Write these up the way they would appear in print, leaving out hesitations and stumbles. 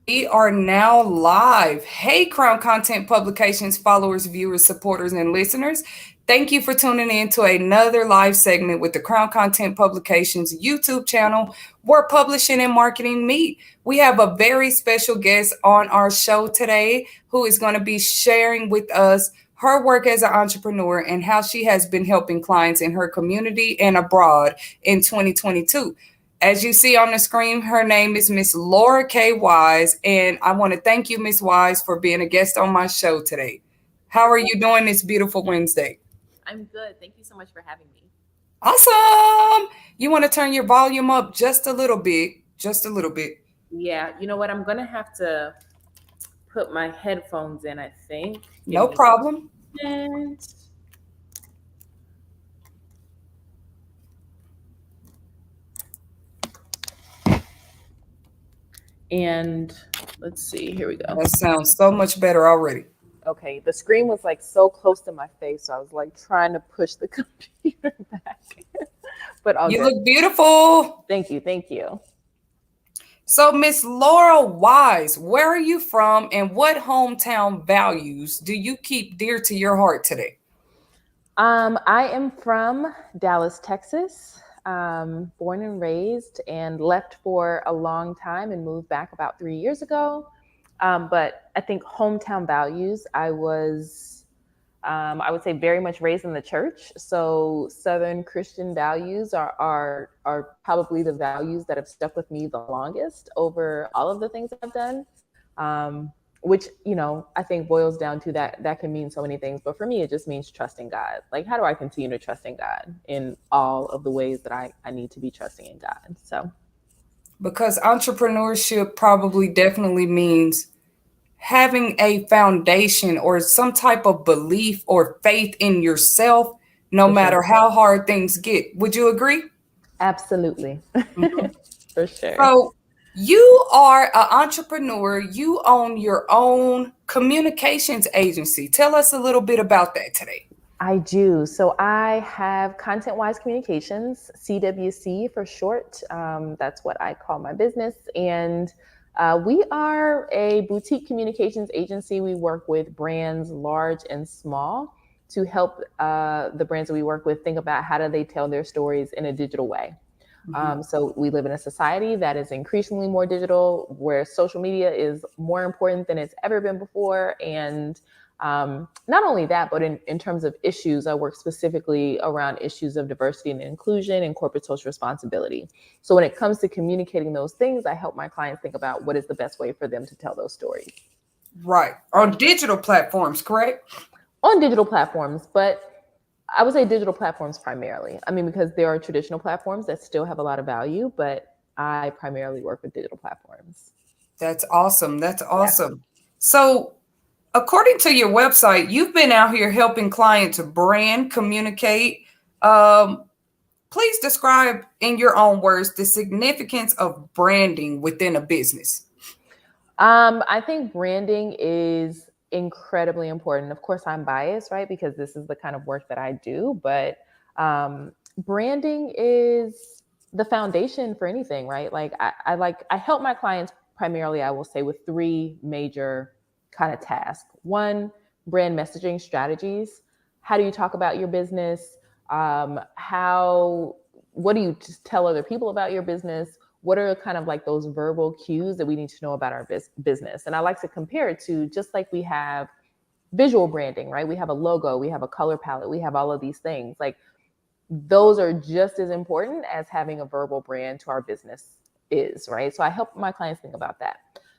We are now live. Hey, Crown Content Publications followers, viewers, supporters, and listeners. Thank you for tuning in to another live segment with the Crown Content Publications YouTube channel where publishing and marketing meet. We have a very special guest on our show today who is going to be sharing with us her work as an entrepreneur and how she has been helping clients in her community and abroad in 2022. As you see on the screen, her name is Miss Laura K. Wise, and I want to thank you, Miss Wise, for being a guest on my show today. How are you doing this beautiful Wednesday? I'm good. Thank you so much for having me. Awesome! You want to turn your volume up just a little bit, just a little bit. Yeah, you know what? I'm gonna have to put my headphones in, I think. Give No me problem. a minute. And let's see, here we go. That sounds so much better already. Okay, the screen was like so close to my face, so I was like trying to push the computer back. But all You good. look beautiful. Thank you, thank you. So, Miss Laura Wise, where are you from and what hometown values do you keep dear to your heart today? I am from Dallas, Texas, born and raised, and left for a long time and moved back about 3 years ago. But I think hometown values, I would say, very much raised in the church. So Southern Christian values are probably the values that have stuck with me the longest over all of the things that I've done. Which, I think boils down to that can mean so many things. But for me, it just means trusting God. Like, how do I continue to trust in God in all of the ways that I need to be trusting in God? So, Because entrepreneurship probably definitely means having a foundation or some type of belief or faith in yourself, no for sure. matter how hard things get. Would you agree? Absolutely. Mhm. For sure. So, you are an entrepreneur, you own your own communications agency. Tell us a little bit about that today. I do. So I have Contentwise Communications, CWC for short. That's what I call my business. And we are a boutique communications agency. We work with brands large and small to help the brands that we work with think about how do they tell their stories in a digital way. Mhm. So we live in a society that is increasingly more digital, where social media is more important than it's ever been before. And not only that, but in terms of issues, I work specifically around issues of diversity and inclusion and corporate social responsibility. So when it comes to communicating those things, I help my clients think about what is the best way for them to tell those stories Right. On digital platforms, correct? on digital platforms. But I would say digital platforms primarily. I mean, because there are traditional platforms that still have a lot of value, but I primarily work with digital platforms. That's awesome. That's Yeah. awesome. So, according to your website, you've been out here helping clients brand communicate. Um, Please describe in your own words the significance of branding within a business. I think branding is incredibly important. Of course, I'm biased, right? Because this is the kind of work that I do, but branding is the foundation for anything, right? Like I help my clients primarily, I will say, with three major kind of tasks. One, brand messaging strategies. How do you talk about your business? How what do you just tell other people about your business? What are kind of like those verbal cues that we need to know about our business? And I like to compare it to just like we have visual branding, right? We have a logo, we have a color palette, we have all of these things. Like those are just as important as having a verbal brand to our business is, right? So I help my clients think about that.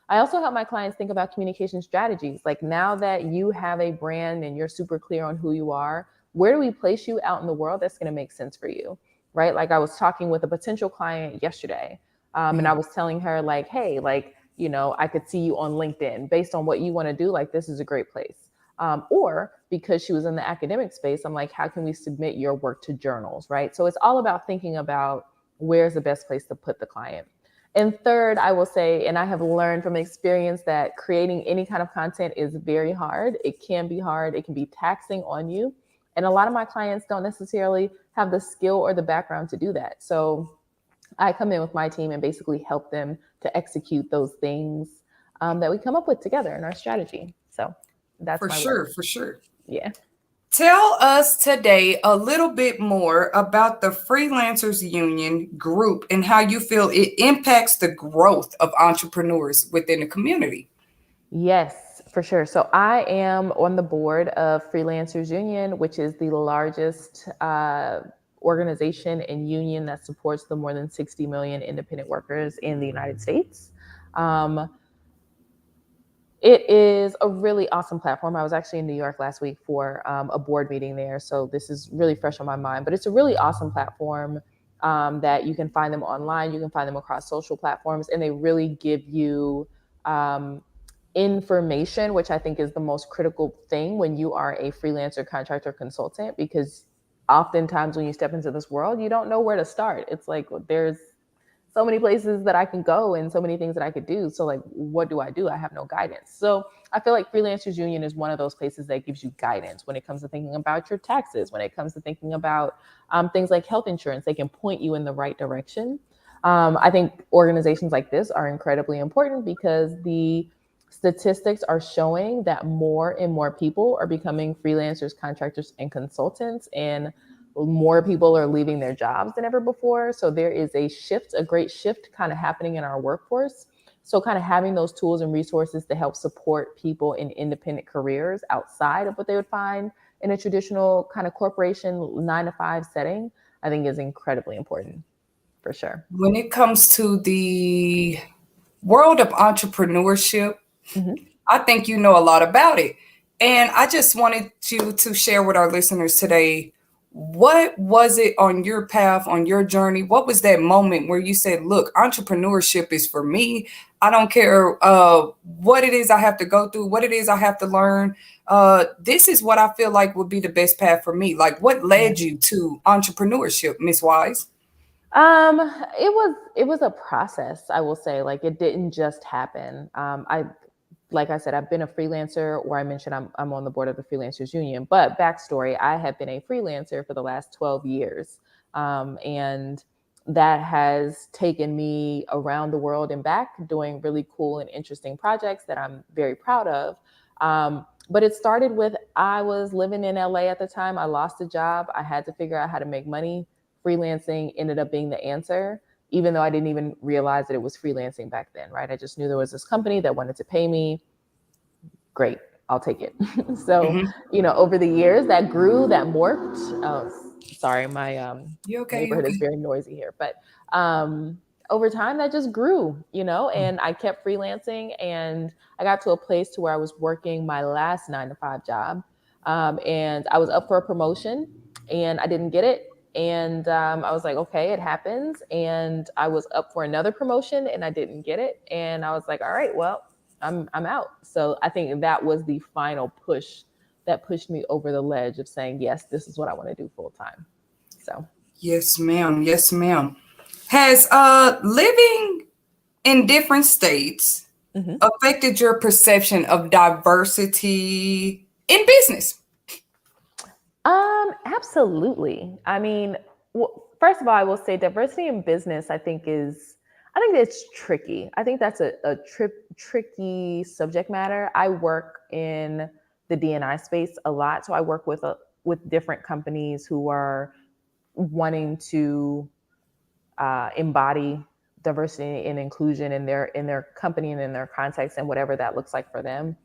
I also help my clients think about communication strategies. Like now that you have a brand and you're super clear on who you are, where do we place you out in the world that's going to make sense for you, right? Like I was talking with a potential client yesterday, and I Mhm. was telling her like, hey, like, I could see you on LinkedIn based on what you want to do. Like this is a great place. Or because she was in the academic space, I'm like, how can we submit your work to journals, right? So it's all about thinking about where's the best place to put the client. And third, I will say, and I have learned from experience that creating any kind of content is very hard. It can be hard. It can be taxing on you. And a lot of my clients don't necessarily have the skill or the background to do that. So I come in with my team and basically help them to execute those things that we come up with together in our strategy. So that's For my work. sure, for sure. Yeah. Tell us today a little bit more about the Freelancers Union group and how you feel it impacts the growth of entrepreneurs within the community. Yes, for sure. So I am on the board of Freelancers Union, which is the largest organization and union that supports the more than 60 million independent workers in the United States. Um, it is a really awesome platform. I was actually in New York last week for a board meeting there. So this is really fresh on my mind, but it's a really awesome platform that you can find them online. You can find them across social platforms, and they really give you um, information, which I think is the most critical thing when you are a freelancer, contractor, consultant, because oftentimes when you step into this world, you don't know where to start. It's like there's so many places that I can go and so many things that I could do. So like, what do? I have no guidance. So I feel like Freelancers Union is one of those places that gives you guidance when it comes to thinking about your taxes, when it comes to thinking about things like health insurance. They can point you in the right direction. I think organizations like this are incredibly important because the statistics are showing that more and more people are becoming freelancers, contractors, and consultants, and more people are leaving their jobs than ever before. So there is a shift, a great shift kind of happening in our workforce. So kind of having those tools and resources to help support people in independent careers outside of what they would find in a traditional kind of corporation 9 to 5 setting, I think is incredibly important for sure. When it comes to the world of entrepreneurship, Mm-hmm. I think you know a lot about it. And I just wanted you to share with our listeners today, what was it on your path, on your journey? What was that moment where you said, look, entrepreneurship is for me. I don't care what it is I have to go through, what it is I have to learn. This is what I feel like would be the best path for me. Like, what Yeah. led you to entrepreneurship, Miss Wise? Um, it was a process, I will say. Like it didn't just happen. I like I said, I've been a freelancer, or I mentioned I'm on the board of the Freelancers Union. But backstory, I have been a freelancer for the last 12 years. And that has taken me around the world and back doing really cool and interesting projects that I'm very proud of. But it started with I was living in LA at the time. I lost a job. I had to figure out how to make money. Freelancing ended up being the answer, even though I didn't even realize that it was freelancing back then, right? I just knew there was this company that wanted to pay me. Great, I'll take it. So, Mm-hmm. over the years that grew, that morphed. Oh, sorry, my You okay? You neighborhood is okay? very noisy here, but um, over time that just grew, and I kept freelancing, and I got to a place to where I was working my last 9 to 5 job, and I was up for a promotion, and I didn't get it. And I was like, okay, it happens. And I was up for another promotion and I didn't get it. And I was like, all right, well, I'm out. So I think that was the final push that pushed me over the ledge of saying, yes, this is what I want to do full time. So Yes, ma'am. Yes, ma'am. Has living in different states mhm. affected your perception of diversity in business? Absolutely. I mean, well, first of all, I will say diversity in business, I think it's tricky. I think that's a tricky subject matter. I work in the D&I space a lot. So I work with different companies who are wanting to embody diversity and inclusion in their company and in their context and whatever that looks like for them.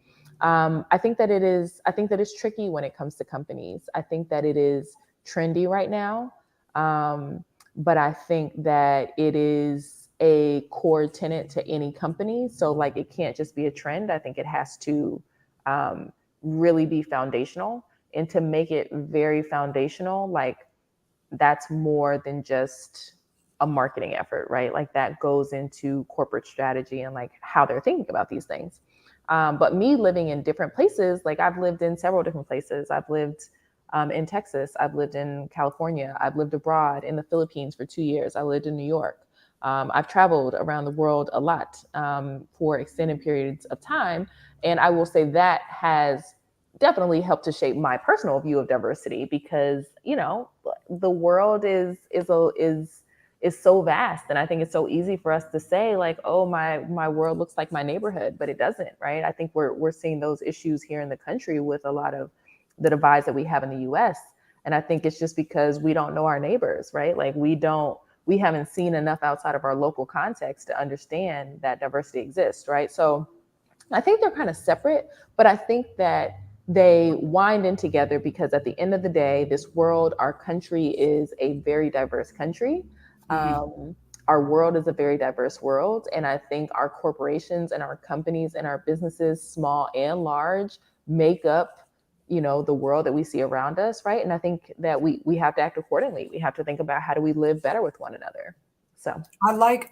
I think that it is. I think that it's tricky when it comes to companies. I think that it is trendy right now, but I think that it is a core tenet to any company. So like, it can't just be a trend. I think it has to um, really be foundational, and to make it very foundational, like that's more than just a marketing effort, right? Like that goes into corporate strategy and like how they're thinking about these things. But me living in different places, like I've lived in several different places. I've lived in Texas. I've lived in California. I've lived abroad in the Philippines for 2 years. I lived in New York. I've traveled around the world a lot for extended periods of time. And I will say that has definitely helped to shape my personal view of diversity, because the world is is so vast. And I think it's so easy for us to say like, oh, my world looks like my neighborhood, but it doesn't, right? I think we're seeing those issues here in the country with a lot of the divides that we have in the US. And I think it's just because we don't know our neighbors, right? Like we haven't seen enough outside of our local context to understand that diversity exists, right? So I think they're kind of separate, but I think that they wind in together because at the end of the day, this world, our country is a very diverse country. Mhm. Our world is a very diverse world. And I think our corporations and our companies and our businesses, small and large, make up, the world that we see around us, right? And I think that we have to act accordingly. We have to think about how do we live better with one another. So I like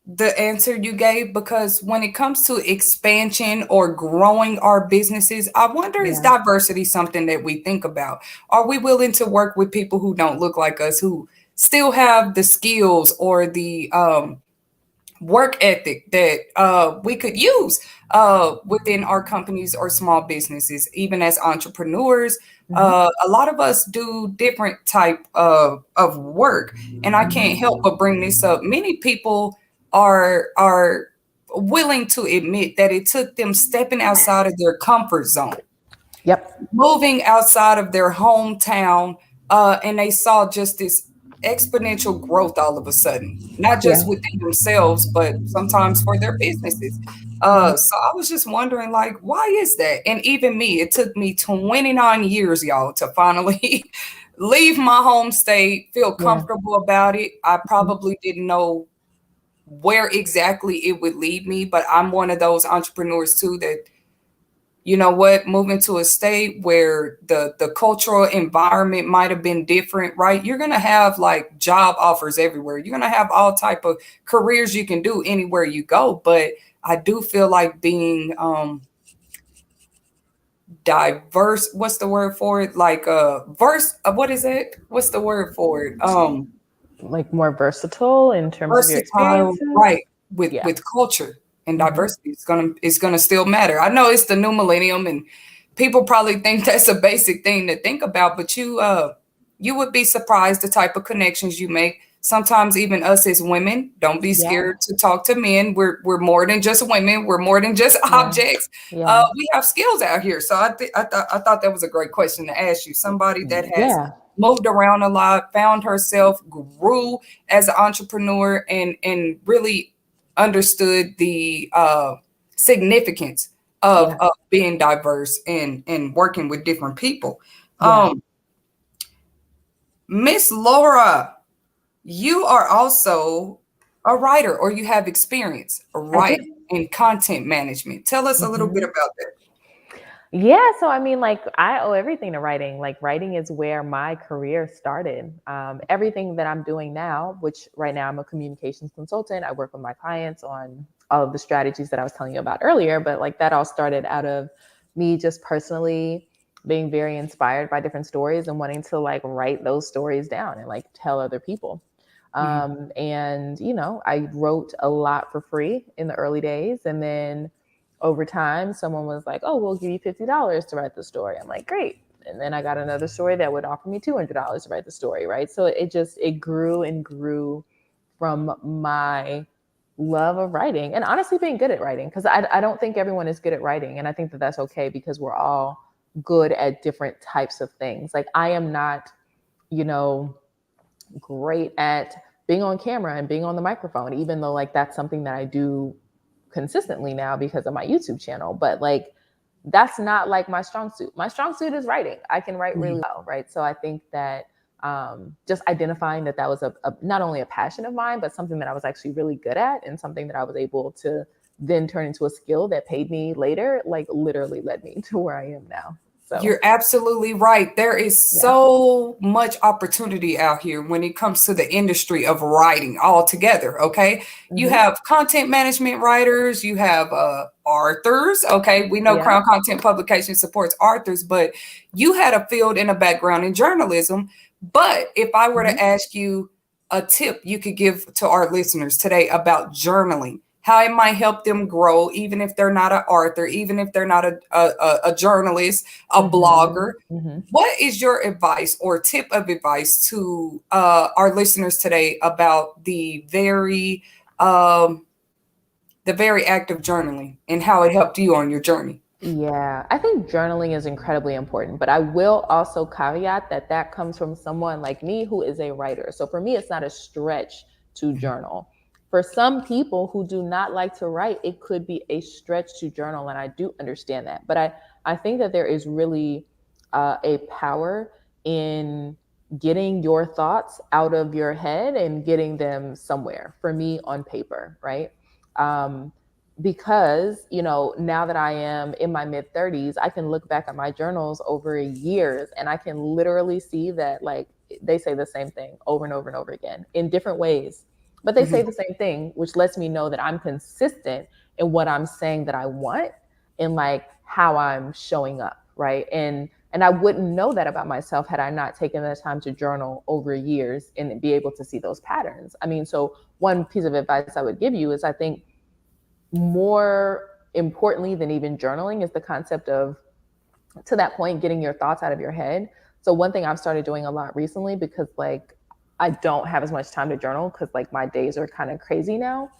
the answer you gave, because when it comes to expansion or growing our businesses, I wonder, is yeah, diversity something that we think about? Are we willing to work with people who don't look like us, who still have the skills or the work ethic that we could use within our companies or small businesses, even as entrepreneurs? hmm, A lot of us do different type of work, and I can't help but bring this up. Many people are willing to admit that it took them stepping outside of their comfort zone, yep, moving outside of their hometown, and they saw just this exponential growth all of a sudden, not yeah, just within themselves, but sometimes for their businesses. mhm, So I was just wondering, like, why is that? And even me, it took me 29 years, y'all, to finally leave my home state, feel yeah, comfortable about it. I mhm, probably didn't know where exactly it would lead me, but I'm one of those entrepreneurs too that, you know what, moving to a state where the cultural environment might have been different, right? You're going to have like job offers everywhere, you're going to have all type of careers you can do anywhere you go, but I do feel like being diverse, what's the word for it, like verse, what is it, what's the word for it, like more versatile in terms of your versatile, experiences. right? with Yeah. with culture and Hmm. diversity, it's gonna still matter. I know it's the new millennium, and people probably think that's a basic thing to think about, but you would be surprised the type of connections you make. Sometimes even us as women, don't be Yeah. scared to talk to men. We're more than just women. We're more than just Yeah. objects. Yeah. We have skills out here. So I thought that was a great question to ask you. Somebody that has Yeah. moved around a lot, found herself, grew as an entrepreneur, and really understood the significance Yeah. of being diverse and working with different people. Yeah. Um, Miss Laura, you are also a writer, or you have experience I do. writing in content management. Tell us a little bit Hmm. about that. Yeah, so I mean, like, I owe everything to writing. Like, writing is where my career started. Everything that I'm doing now, which right now I'm a communications consultant, I work with my clients on all of the strategies that I was telling you about earlier. But like, that all started out of me just personally being very inspired by different stories and wanting to like write those stories down and like tell other people. Mhm. And I wrote a lot for free in the early days, and then over time, someone was like, "Oh, we'll give you $50 to write the story." I'm like, "Great." And then I got another story that would offer me $200 to write the story, right? So it grew and grew from my love of writing and honestly being good at writing, because I don't think everyone is good at writing, and I think that that's okay because we're all good at different types of things. Like I am not, you know, great at being on camera and being on the microphone, even though like that's something that I do consistently now because of my YouTube channel. But like that's not like my strong suit. My strong suit is writing. I can write really Mhm. well, right? So I think that just identifying that that was not only a passion of mine, but something that I was actually really good at and something that I was able to then turn into a skill that paid me later, like literally led me to where I am now. So You're absolutely right. There is yeah. so much opportunity out here when it comes to the industry of writing altogether. Okay. You Hmm. have content management writers, you have authors. Okay. We know Yeah. Crown Content Publication supports authors, but you had a field and a background in journalism. But if I were Hmm. to ask you a tip you could give to our listeners today about journaling, how it might help them grow, even if they're not an author, even if they're not a journalist, a Mm-hmm. blogger. Mm-hmm. What is your advice or tip of advice to our listeners today about the very act of journaling and how it helped you on your journey? Yeah, I think journaling is incredibly important, but I will also caveat that that comes from someone like me who is a writer. So for me, it's not a stretch to journal. For some people who do not like to write, it could be a stretch to journal, and I do understand that. But I think that there is really a power in getting your thoughts out of your head and getting them somewhere. For me, on paper, right? Um, because now that I am in my mid 30s, I can look back at my journals over years and I can literally see that, like, they say the same thing over and over and over again in different ways, but they say Mhm. the same thing, which lets me know that I'm consistent in what I'm saying that I want and like how I'm showing up, right? And I wouldn't know that about myself had I not taken the time to journal over years and be able to see those patterns. I mean, so one piece of advice I would give you is, I think, more importantly than even journaling is the concept of, to that point, getting your thoughts out of your head. So one thing I've started doing a lot recently, because like I don't have as much time to journal because like my days are kind of crazy now,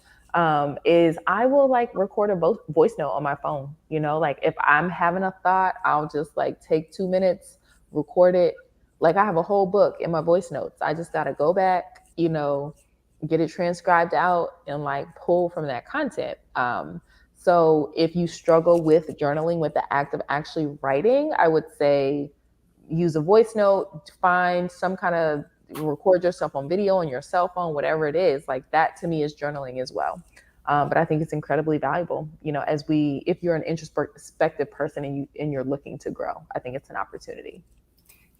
is I will like record a voice note on my phone. Like if I'm having a thought, I'll just like take 2 minutes, record it. Like I have a whole book in my voice notes. I just got to go back, get it transcribed out and like pull from that content. So if you struggle with journaling, with the act of actually writing, I would say use a voice note, find some kind of, record yourself on video on your cell phone, whatever it is. Like that to me is journaling as well. But I think it's incredibly valuable, if you're an introspective person and you're looking to grow, I think it's an opportunity.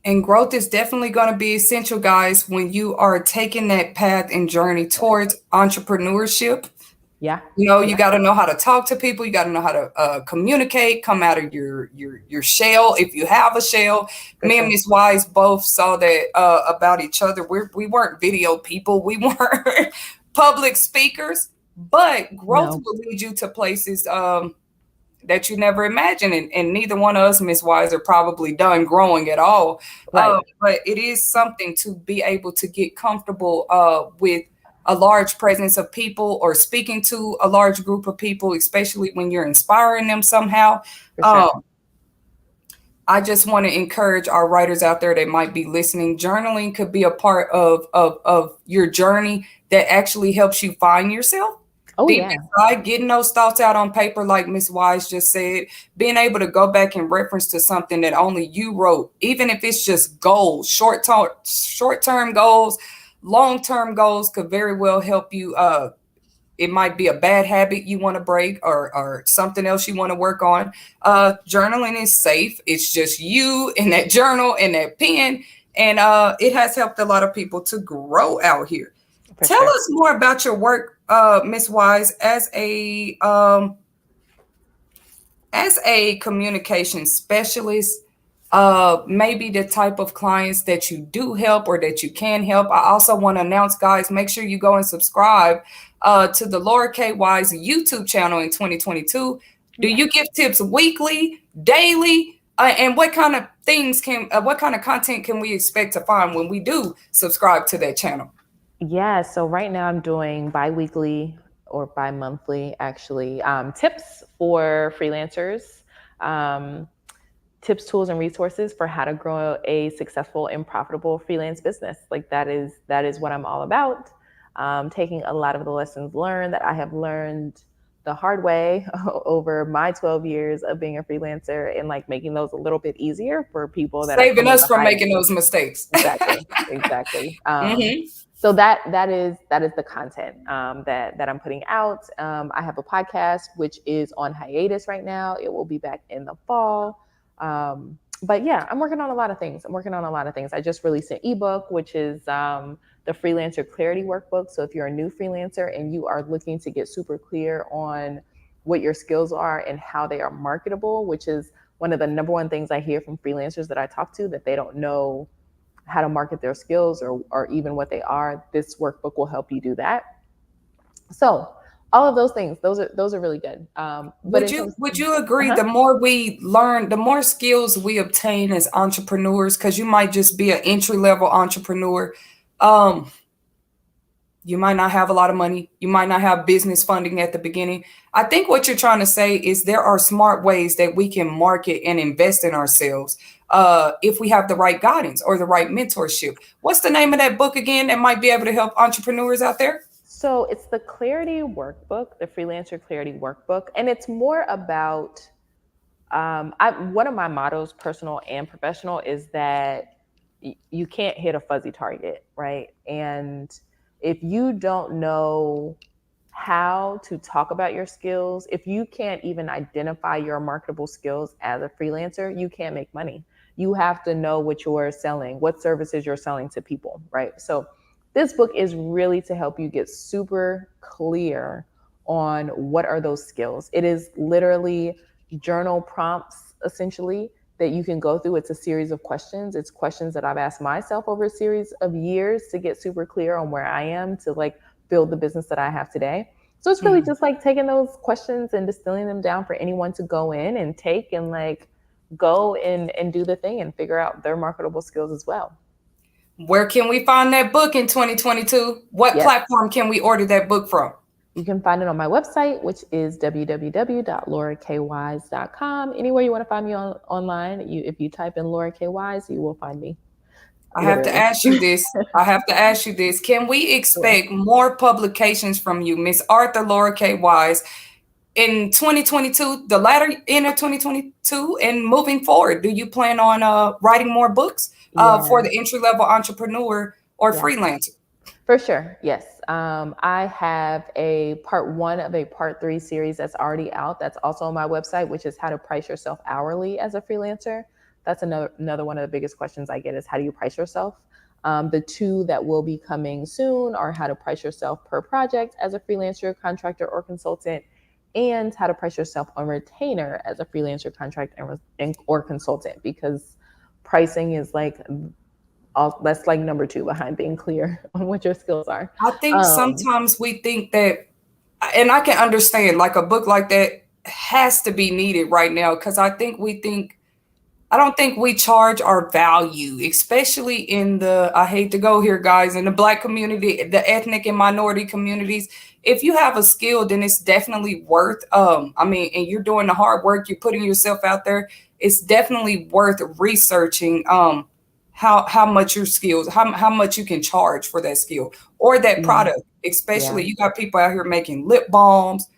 And growth is definitely going to be essential, guys, when you are taking that path and journey towards entrepreneurship. Yeah. You Yeah, got to know how to talk to people. You got to know how to communicate, come out of your shell if you have a shell. for Me and sure. Miss Wise both saw that about each other. We weren't video people. We weren't public speakers, but growth No. will lead you to places that you never imagined. And neither one of us, Miss Wise, are probably done growing at all. Right. But it is something to be able to get comfortable with a large presence of people or speaking to a large group of people, especially when you're inspiring them somehow. For sure. Um, I just want to encourage our writers out there that might be listening. Journaling could be a part of your journey that actually helps you find yourself. Oh Deep yeah. inside, getting those thoughts out on paper, like Miss Wise just said, being able to go back and reference to something that only you wrote, even if it's just goals, short term goals, long term goals, could very well help you. It might be a bad habit you want to break, or something else you want to work on. Journaling is safe. It's just you and that journal and that pen. And it has helped a lot of people to grow out here. For Tell sure. us more about your work, Miss Wise, as a communication specialist. Maybe the type of clients that you do help or that you can help. I also want to announce, guys, make sure you go and subscribe to the Laura K. Wise YouTube channel in 2022. Do Yeah. you give tips weekly, daily? And what kind of content can we expect to find when we do subscribe to that channel? Yeah, so right now I'm doing bi-weekly or bi-monthly, actually, tips for freelancers, um, tips, tools, and resources for how to grow a successful and profitable freelance business. Like that is what I'm all about. Taking a lot of the lessons learned that I have learned the hard way over my 12 years of being a freelancer, and like making those a little bit easier for people that are Saving coming us from behind making me. those mistakes. Exactly, exactly. Hmm. So that is the content that I'm putting out. I have a podcast which is on hiatus right now. It will be back in the fall. But yeah, I'm working on a lot of things. I just released an ebook, which is the Freelancer Clarity Workbook. So if you're a new freelancer and you are looking to get super clear on what your skills are and how they are marketable, which is one of the number one things I hear from freelancers that I talk to, that they don't know how to market their skills or even what they are, this workbook will help you do that. So All of those things. Those are really good. But in terms, Would you agree uh-huh. the more we learn, the more skills we obtain as entrepreneurs, because you might just be an entry level entrepreneur. Um, you might not have a lot of money. You might not have business funding at the beginning. I think what you're trying to say is there are smart ways that we can market and invest in ourselves if we have the right guidance or the right mentorship. What's the name of that book again that might be able to help entrepreneurs out there? So it's the Clarity Workbook, the Freelancer Clarity Workbook, and it's more about one of my mottos, personal and professional, is that you can't hit a fuzzy target, right? And if you don't know how to talk about your skills, if you can't even identify your marketable skills as a freelancer, you can't make money. You have to know what you're selling, what services you're selling to people, right? So this book is really to help you get super clear on what are those skills. It is literally journal prompts essentially that you can go through. It's a series of questions. It's questions that I've asked myself over a series of years to get super clear on where I am to like build the business that I have today. So it's really just like taking those questions and distilling them down for anyone to go in and take and like go and do the thing and figure out their marketable skills as well. Where can we find that book in 2022? What Yes. platform can we order that book from? You can find it on my website, which is www.laurakwise.com. Anywhere you want to find me online, if you type in Laura K. Wise, you will find me. I have to Literally. ask you this. I have to ask you this. Can we Sure. expect more publications from you, Miss Arthur Laura K. Wise, in 2022, the latter end of 2022, and moving forward? Do you plan on writing more books for Yeah. the entry level entrepreneur or Yeah. freelancer? For sure. Yes. I have a part one of a part three series that's already out. That's also on my website, which is how to price yourself hourly as a freelancer. That's another one of the biggest questions I get is how do you price yourself? The two that will be coming soon are how to price yourself per project as a freelancer, contractor, or consultant, and how to price yourself on retainer as a freelancer, contractor, or consultant, because pricing is like that's like number two behind being clear on what your skills are. I think Um, sometimes we think that, and I can understand, like a book like that has to be needed right now because I don't think we charge our value, especially in the, I hate to go here, guys, in the Black community, the ethnic and minority communities. If you have a skill, then it's definitely worth, I mean, and you're doing the hard work, you're putting yourself out there, it's definitely worth researching how much your skills, how much you can charge for that skill or that mm, product. yeah. Especially you got people out here making lip balms,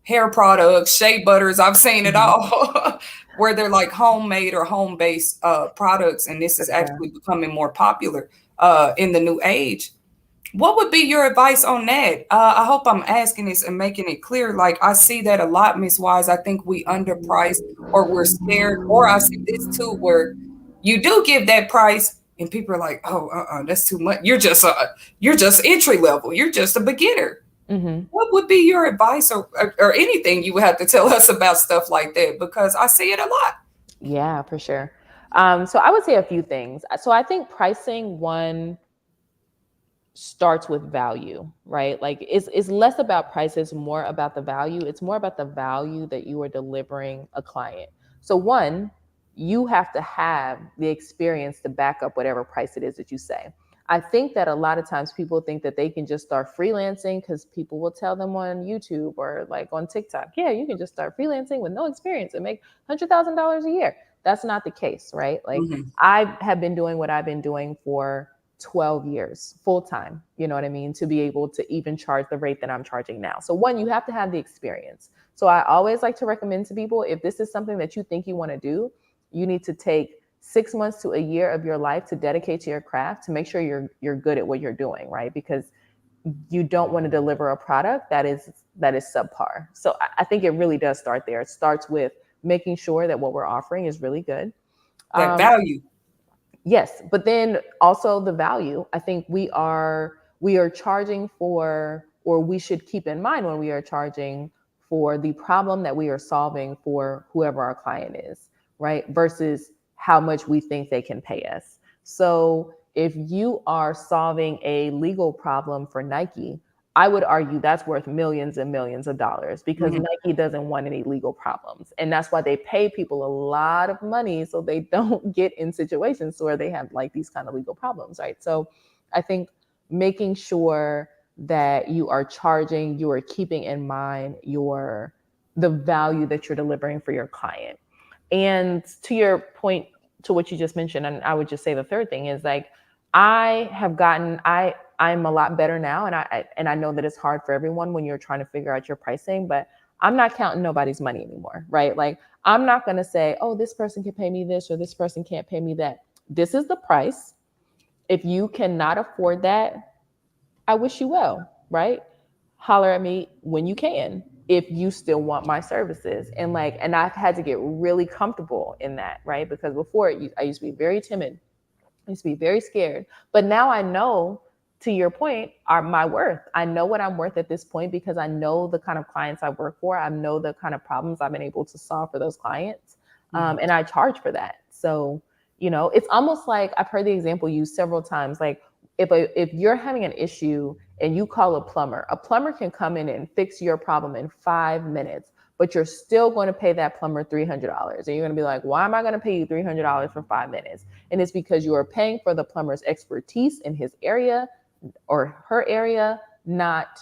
hair products, shea butters. I've seen it Mhm. all where they're like homemade or home based products. And this For is sure. actually becoming more popular in the new age. What would be your advice on that? I hope I'm asking this and making it clear. Like I see that a lot, Miss Wise. I think we underprice or we're scared. Or I see this too, where you do give that price and people are like, "Oh, that's too much. You're just entry level. You're just a beginner." Hmm. What would be your advice or anything you would have to tell us about stuff like that? Because I see it a lot. Yeah, for sure. So I would say a few things. So I think pricing one starts with value, right? Like it's less about price, it's more about the value. It's more about the value that you are delivering a client. So one, you have to have the experience to back up whatever price it is that you say. I think that a lot of times people think that they can just start freelancing because people will tell them on YouTube or like on TikTok, yeah, you can just start freelancing with no experience and make $100,000 a year. That's not the case, right? Like Mhm. I have been doing what I've been doing for 12 years full time, you know what I mean, to be able to even charge the rate that I'm charging now. So, one, you have to have the experience. So, I always like to recommend to people if this is something that you think you want to do, you need to take 6 months to a year of your life to dedicate to your craft to make sure you're good at what you're doing, right? Because you don't want to deliver a product that is subpar. So I think it really does start there. It starts with making sure that what we're offering is really good. That Um, value. Yes, but then also the value. I think we are charging for, or we should keep in mind when we are charging for the problem that we are solving for whoever our client is, right? Versus how much we think they can pay us. So if you are solving a legal problem for Nike, I would argue that's worth millions and millions of dollars because Mhm. Nike doesn't want any legal problems. And that's why they pay people a lot of money so they don't get in situations where they have like these kind of legal problems, right? So I think making sure that you are charging, you are keeping in mind the value that you're delivering for your client. And to your point, to what you just mentioned, and I would just say the third thing is like I'm a lot better now, and I know that it's hard for everyone when you're trying to figure out your pricing, but I'm not counting nobody's money anymore, right? Like I'm not going to say, oh, this person can pay me this or this person can't pay me that. This is the price. If you cannot afford that, I wish you well, right? Holler at me when you can if you still want my services. And I've had to get really comfortable in that, right? Because before I used to be very timid. I used to be very scared. But now I know, to your point, are my worth. I know what I'm worth at this point because I know the kind of clients I work for. I know the kind of problems I've been able to solve for those clients. Mhm. And I charge for that. So, it's almost like I've heard the example used several times. Like if you're having an issue and you call a plumber can come in and fix your problem in 5 minutes, but you're still going to pay that plumber $300. And you're going to be like, why am I going to pay you $300 for 5 minutes? And it's because you are paying for the plumber's expertise in his area or her area, not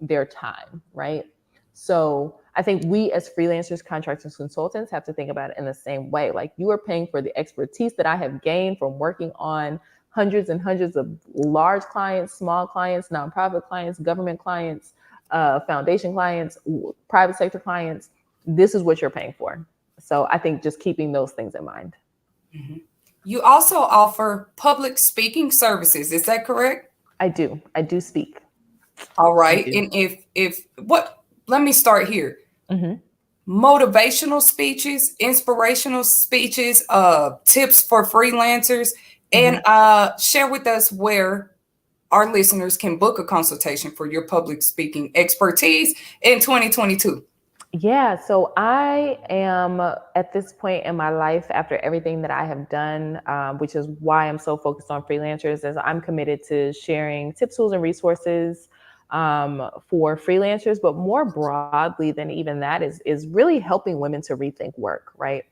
their time, right? So I think we as freelancers, contractors, consultants have to think about it in the same way. Like you are paying for the expertise that I have gained from working on hundreds and hundreds of large clients, small clients, nonprofit clients, government clients, foundation clients, private sector clients. This is what you're paying for. So I think just keeping those things in mind. Mhm. You also offer public speaking services. Is that correct? I do. I do speak. All I right. do. And if what let me start here. Hmm. Motivational speeches, inspirational speeches, tips for freelancers, and Hmm. share with us where our listeners can book a consultation for your public speaking expertise in 2022. Yeah, so I am at this point in my life, after everything that I have done, which is why I'm so focused on freelancers, is I'm committed to sharing tips, tools, and resources for freelancers. But more broadly than even that is really helping women to rethink work, right?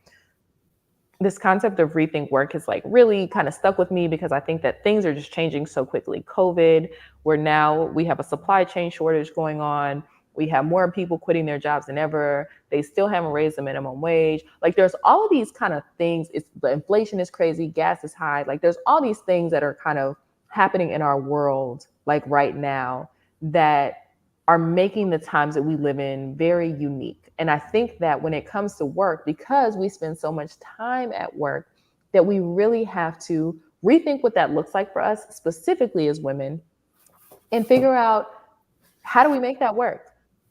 This concept of rethink work has like really kind of stuck with me because I think that things are just changing so quickly. COVID, where now we have a supply chain shortage going on. We have more people quitting their jobs than ever. They still haven't raised the minimum wage. Like there's all of these kind of things. It's the inflation is crazy, gas is high. Like there's all these things that are kind of happening in our world like right now that are making the times that we live in very unique. And I think that when it comes to work, because we spend so much time at work, that we really have to rethink what that looks like for us, specifically as women, and figure out how do we make that work?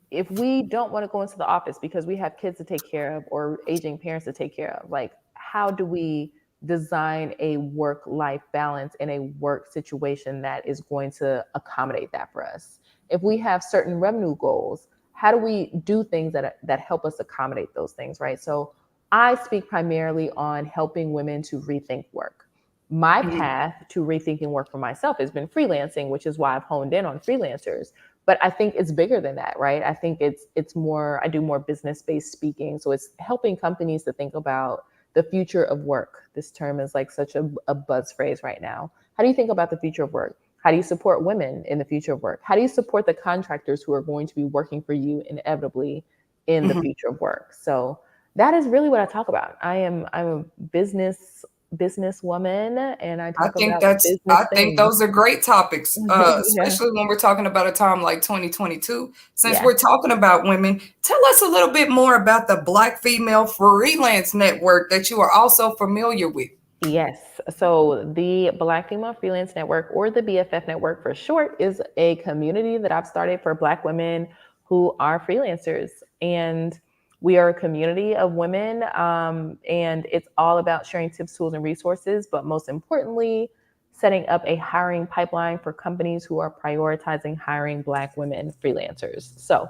If we don't want to go into the office because we have kids to take care of or aging parents to take care of, like how do we design a work life balance in a work situation that is going to accommodate that for us? If we have certain revenue goals, how do we do things that help us accommodate those things, right? So I speak primarily on helping women to rethink work. My Mhm. path to rethinking work for myself has been freelancing, which is why I've honed in on freelancers. But I think it's bigger than that, right? I think it's more, I do more business-based speaking. So it's helping companies to think about the future of work. This term is like such a buzz phrase right now. How do you think about the future of work? How do you support women in the future of work? How do you support the contractors who are going to be working for you inevitably in the Mhm. future of work? So that is really what I talk about. I'm a businesswoman and I talk about business I think things. those are great topics, Yeah. especially when we're talking about a time like 2022. Since Yeah. we're talking about women, tell us a little bit more about the Black Female Freelance Network that you are also familiar with. Yes. So the Black Female Freelance Network, or the BFF Network for short, is a community that I've started for Black women who are freelancers. And we are a community of women, and it's all about sharing tips, tools, and resources, but most importantly, setting up a hiring pipeline for companies who are prioritizing hiring Black women freelancers. So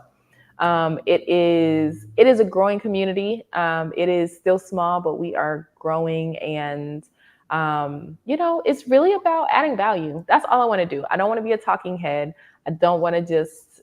it is a growing community. It is still small, but we are growing, and it's really about adding value. That's all I want to do. I don't want to be a talking head. I don't want to just,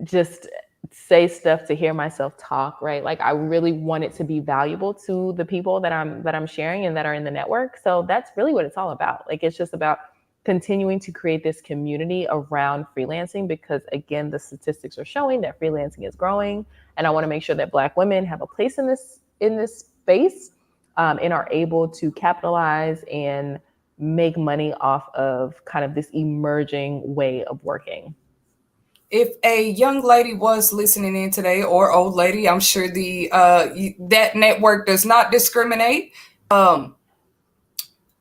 just say stuff to hear myself talk, right? Like I really want it to be valuable to the people that I'm sharing and that are in the network. So that's really what it's all about. Like it's just about continuing to create this community around freelancing because again, the statistics are showing that freelancing is growing, and I want to make sure that Black women have a place in this space, and are able to capitalize and make money off of kind of this emerging way of working. If a young lady was listening in today, or old lady, I'm sure that network does not discriminate. Um,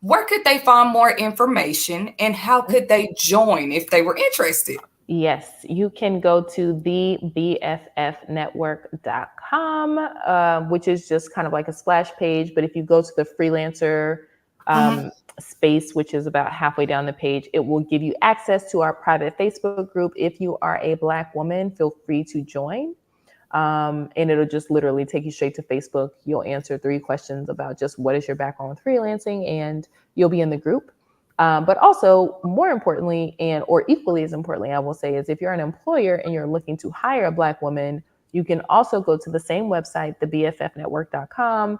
where could they find more information, and how could they join if they were interested? Yes, you can go to thebffnetwork.com, which is just kind of like a splash page. But if you go to the freelancer Mhm. space, which is about halfway down the page, it will give you access to our private Facebook group. If you are a Black woman, feel free to join. And it'll just literally take you straight to Facebook. You'll answer 3 questions about just what is your background with freelancing, and you'll be in the group. But also, more importantly, and or equally as importantly, I will say, is if you're an employer and you're looking to hire a Black woman, you can also go to the same website, thebffnetwork.com,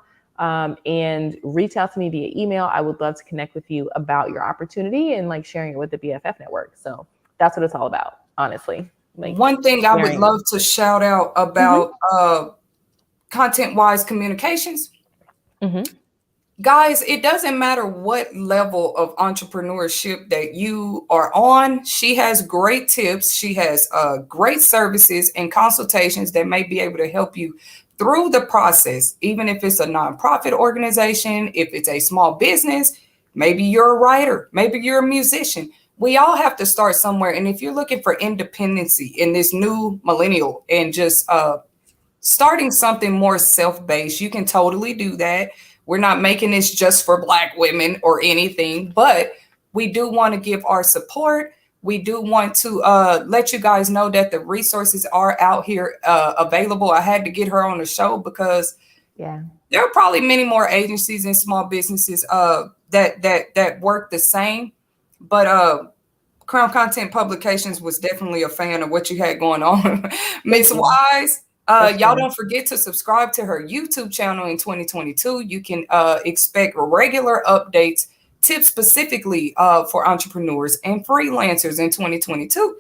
and reach out to me via email. I would love to connect with you about your opportunity and like sharing it with the BFF network. So that's what it's all about, honestly. Like One thing I would sharing. love to shout out Mm-hmm. about Contentwise Communications. Mm-hmm. Guys, it doesn't matter what level of entrepreneurship that you are on. She has great tips. She has great services and consultations that may be able to help you through the process, even if it's a nonprofit organization, if it's a small business, maybe you're a writer, maybe you're a musician. We all have to start somewhere. And if you're looking for independency in this new millennial and just starting something more self-based, you can totally do that. We're not making this just for Black women or anything, but we do want to give our support. We do want to let you guys know that the resources are out here available. I had to get her on the show because Yeah. there are probably many more agencies and small businesses that work the same, but Crown Content Publications was definitely a fan of what you had going on. Thank Miss you. Wise, For y'all sure. don't forget to subscribe to her YouTube channel in 2022. You can expect regular updates, tips specifically for entrepreneurs and freelancers in 2022.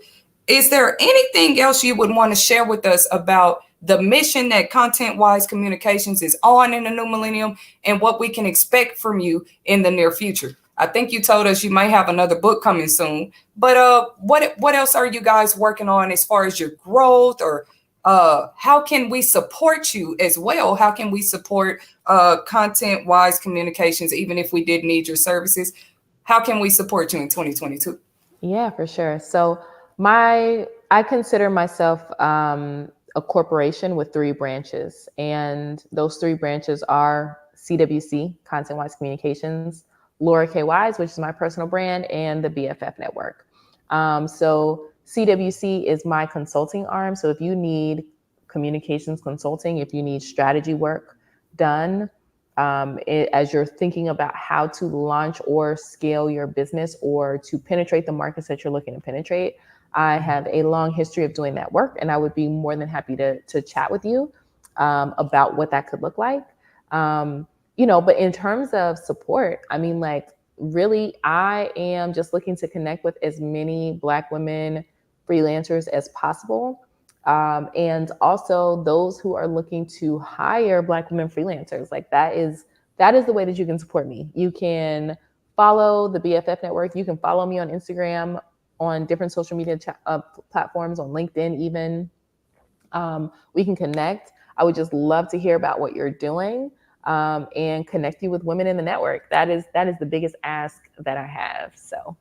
Is there anything else you would want to share with us about the mission that Contentwise Communications is on in the new millennium and what we can expect from you in the near future? I think you told us you might have another book coming soon, but what else are you guys working on as far as your growth, or how can we support you as well? How can we support Contentwise Communications, even if we did need your services? How can we support you in 2022? Yeah, for sure. So I consider myself a corporation with 3 branches, and those 3 branches are CWC, Content Wise Communications, Laura K. Wise, which is my personal brand, and the BFF Network. So CWC is my consulting arm. So if you need communications consulting, if you need strategy work done, as you're thinking about how to launch or scale your business or to penetrate the markets that you're looking to penetrate, I have a long history of doing that work, and I would be more than happy to chat with you about what that could look like. But in terms of support, I mean, like, really, I am just looking to connect with as many Black women freelancers as possible. And also those who are looking to hire Black women freelancers. Like that is the way that you can support me. You can follow the BFF network. You can follow me on Instagram, on different social media platforms, on LinkedIn even. We can connect. I would just love to hear about what you're doing, and connect you with women in the network. That is the biggest ask that I have. So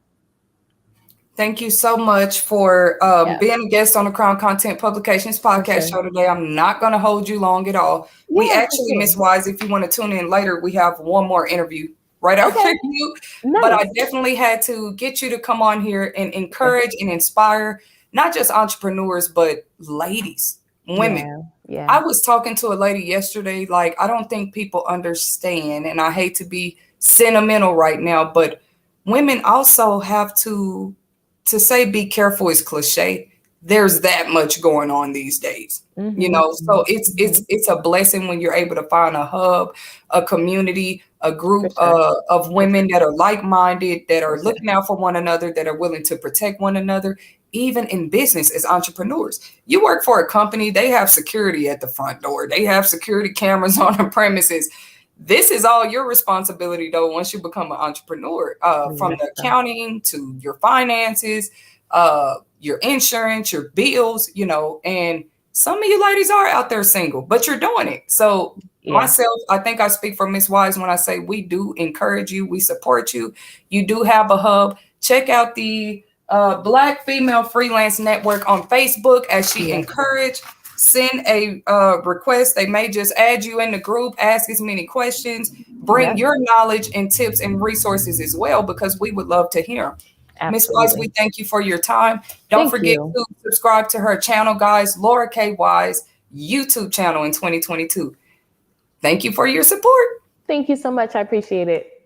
Thank you so much for yeah, being a guest on the Crown Content Publications for podcast sure. show today. I'm not going to hold you long at all. We Yeah, for actually, sure. Miss Wise, if you want to tune in later, we have one more interview right Okay, after you. But I nice. definitely had to get you to come on here and Okay. encourage and inspire not just entrepreneurs, but ladies, women. Yeah, yeah. I was talking to a lady yesterday, like, I don't think people understand, and I hate to be sentimental right now, but women also have to to say be careful is cliche. There's that much going on these days. You know, so it's a blessing when you're able to find a hub, a community, a group of women that are like-minded, that are looking out for one another, that are willing to protect one another, even in business as entrepreneurs. You work for a company, they have security at the front door, they have security cameras on the premises. This is all your responsibility, though, once you become an entrepreneur, from the accounting to your finances, your insurance, your bills, you know, and some of you ladies are out there single, but you're doing it. So myself, I think I speak for Miss Wise when I say we do encourage you. We support you. You do have a hub. Check out the Black Female Freelance Network on Facebook, as she encouraged. Send a request. They may just add you in the group, ask as many questions, bring your knowledge and tips and resources as well, because we would love to hear them. Ms. Wise, we thank you for your time. Don't forget to subscribe to her channel, guys, Laura K. Wise YouTube channel in 2022. Thank you for your support. Thank you so much. I appreciate it.